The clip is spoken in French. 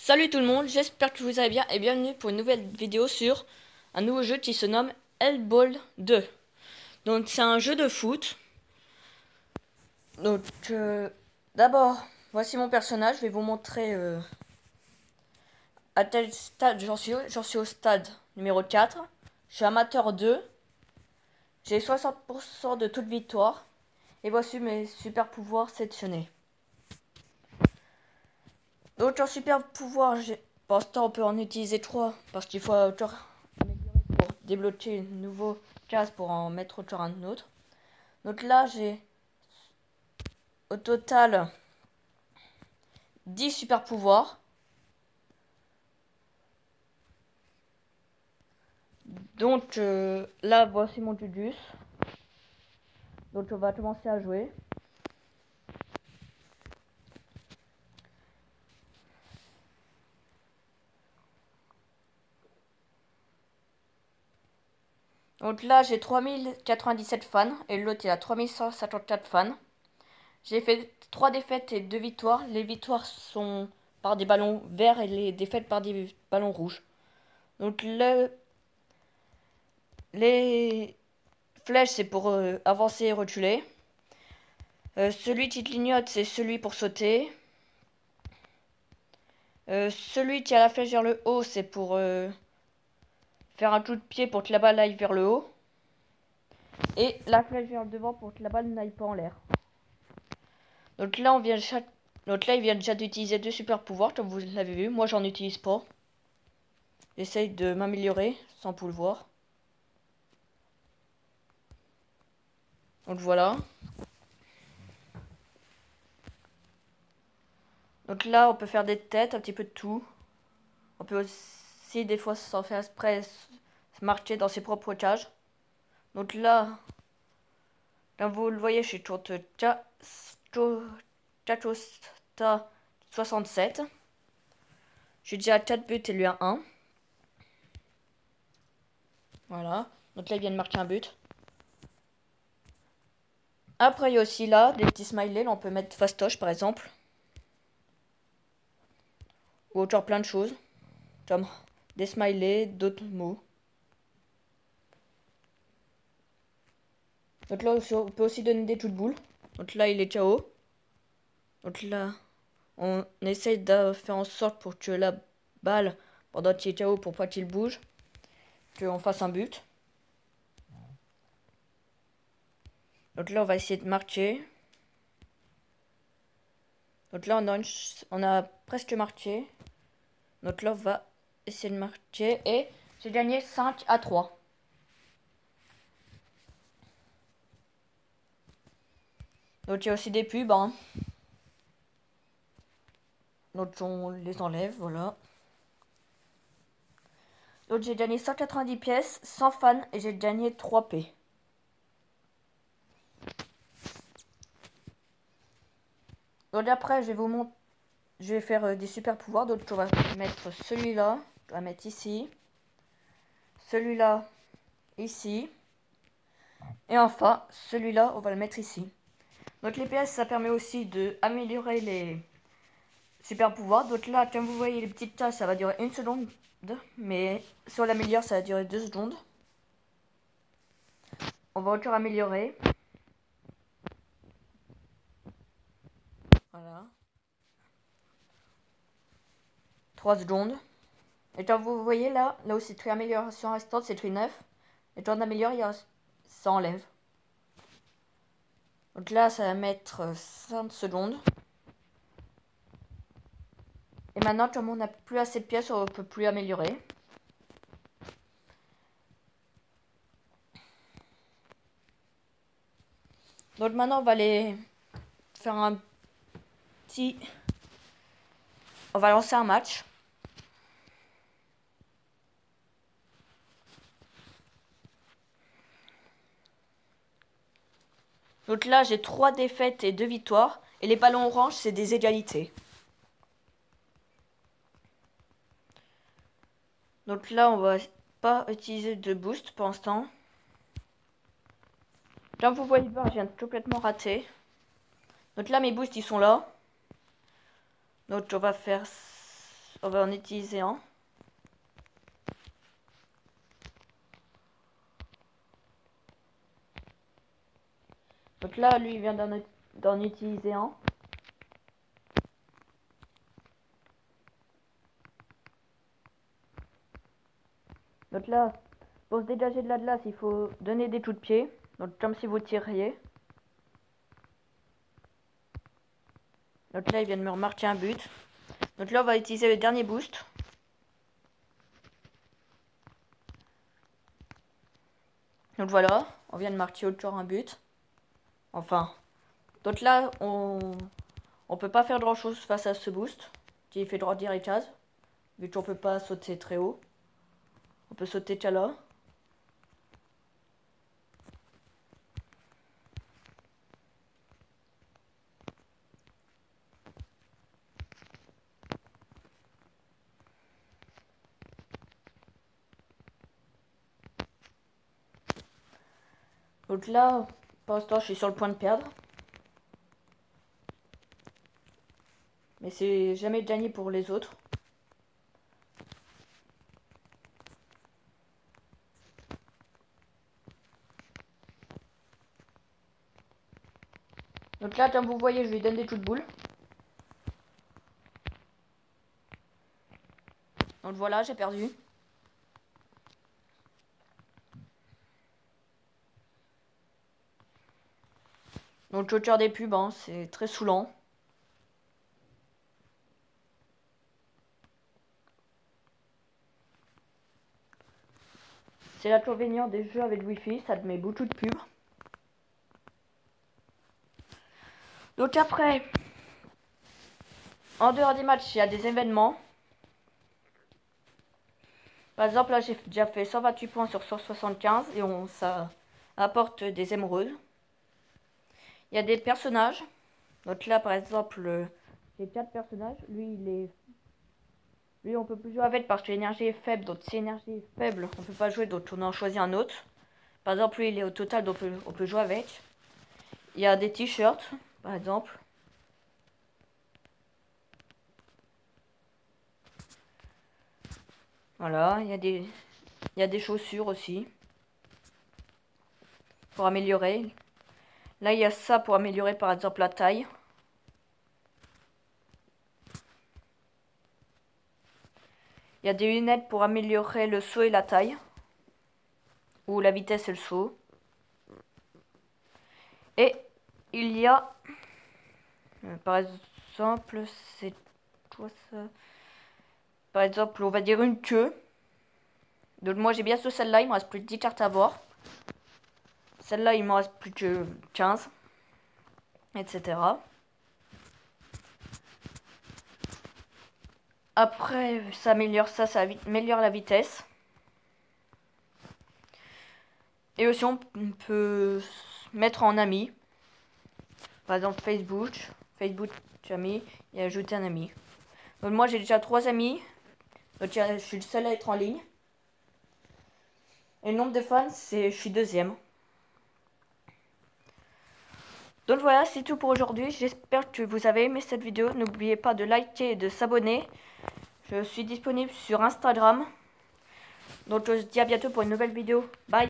Salut tout le monde, j'espère que vous allez bien et bienvenue pour une nouvelle vidéo sur un nouveau jeu qui se nomme L-Ball 2. Donc c'est un jeu de foot. Donc d'abord, voici mon personnage, je vais vous montrer à quel stade j'en suis. J'en suis au stade numéro 4. Je suis amateur 2. J'ai 60% de toute victoire. Et voici mes super pouvoirs sélectionnés. Donc en super pouvoir, pour l'instant on peut en utiliser 3 parce qu'il faut encore améliorer pour débloquer une nouvelle case pour en mettre encore un autre. Donc là j'ai au total 10 super pouvoirs. Donc là voici mon Dudus. Donc on va commencer à jouer. Donc là j'ai 3097 fans et l'autre il a 3154 fans. J'ai fait 3 défaites et 2 victoires. Les victoires sont par des ballons verts et les défaites par des ballons rouges. Donc les flèches c'est pour avancer et reculer. Celui qui clignote c'est celui pour sauter. Celui qui a la flèche vers le haut c'est pour faire un coup de pied pour que la balle aille vers le haut. Et la flèche vers le devant pour que la balle n'aille pas en l'air. Donc là, Donc là, il vient déjà d'utiliser 2 super pouvoirs, comme vous l'avez vu. Moi, j'en utilise pas. J'essaye de m'améliorer sans pouvoir. Donc voilà. Donc là, on peut faire des têtes, un petit peu de tout. On peut aussi, des fois, s'en faire exprès, se marcher dans ses propres cages. Donc là, vous le voyez, je suis contre Chachosta 67. J'ai déjà 4 buts et lui a 1. Voilà. Donc là, il vient de marquer un but. Après, il y a aussi là des petits smileys. Là, on peut mettre fastoche par exemple. Ou encore plein de choses. Comme des smileys, d'autres mots. Donc là, on peut aussi donner des toutes boules. Donc là, il est KO. Donc là, on essaye de faire en sorte pour que la balle, pendant qu'il est KO, pour pas qu'il bouge, qu'on fasse un but. Donc là, on va essayer de marquer. Donc là, on a presque marqué. Donc là, on va essayer de marquer. Et j'ai gagné 5-3. Donc il y a aussi des pubs. Hein. Donc on les enlève, voilà. Donc j'ai gagné 190 pièces, 100 fans et j'ai gagné 3 P. Donc après, je vais faire des super pouvoirs. Donc on va mettre celui-là, on va mettre ici. Celui-là, ici. Et enfin, celui-là, on va le mettre ici. Donc les PS, ça permet aussi de améliorer les super pouvoirs. Donc là, comme vous voyez, les petites tâches, ça va durer 1 seconde. Mais si on l'améliore, ça va durer 2 secondes. On va encore améliorer. Voilà. 3 secondes. Et quand vous voyez là où c'est écrit amélioration restante, c'est écrit 9. Et quand on améliore, ça enlève. Donc là, ça va mettre 5 secondes. Et maintenant, comme on n'a plus assez de pièces, on ne peut plus améliorer. Donc maintenant, on va aller faire un petit... On va lancer un match. Donc là, j'ai 3 défaites et 2 victoires. Et les ballons orange, c'est des égalités. Donc là, on va pas utiliser de boost pour l'instant. Comme vous voyez voir, je viens de complètement rater. Donc là, mes boosts, ils sont là. Donc on va faire On va en utiliser un. Donc là, lui, il vient d'en utiliser un. Donc là, pour se dégager de la glace, il faut donner des coups de pied. Donc comme si vous tiriez. Donc là, il vient de me remarquer un but. Donc là, on va utiliser le dernier boost. Donc voilà, on vient de marquer encore un but. Enfin, donc là, on peut pas faire grand chose face à ce boost qui fait droit direct case, vu qu'on peut pas sauter très haut. On peut sauter qu'à là. Donc là, pour l'instant, je suis sur le point de perdre. Mais c'est jamais gagné pour les autres. Donc là, comme vous voyez, je lui donne des coups de boule. Donc voilà, j'ai perdu. Donc le cœur des pubs, hein, c'est très saoulant. C'est l'inconvénient des jeux avec Wi-Fi, ça te met beaucoup de pubs. Donc après, en dehors des matchs, il y a des événements. Par exemple, là, j'ai déjà fait 128 points sur 175 et ça apporte des émeraudes. Il y a des personnages. Donc là, par exemple, j'ai 4 personnages. Lui, on peut plus jouer avec parce que l'énergie est faible. Donc si l'énergie est faible, on peut pas jouer. Donc on en choisit un autre. Par exemple, lui, il est au total, donc on peut jouer avec. Il y a des t-shirts, par exemple. Voilà, il y a des chaussures aussi. Pour améliorer. Là, il y a ça pour améliorer, par exemple, la taille. Il y a des lunettes pour améliorer le saut et la taille. Ou la vitesse et le saut. Et il y a... par exemple, c'est quoi ça? Par exemple, on va dire une queue. Donc moi j'ai bien sûr celle-là, il me reste plus que 10 cartes à voir. Celle-là, il me reste plus que 15. Etc. Après, ça améliore améliore la vitesse. Et aussi, on peut mettre en ami. Par exemple, Facebook ami, et ajouter un ami. Donc moi, j'ai déjà 3 amis. Donc je suis le seul à être en ligne. Et le nombre de fans, je suis deuxième. Donc voilà, c'est tout pour aujourd'hui. J'espère que vous avez aimé cette vidéo. N'oubliez pas de liker et de s'abonner. Je suis disponible sur Instagram. Donc je vous dis à bientôt pour une nouvelle vidéo. Bye!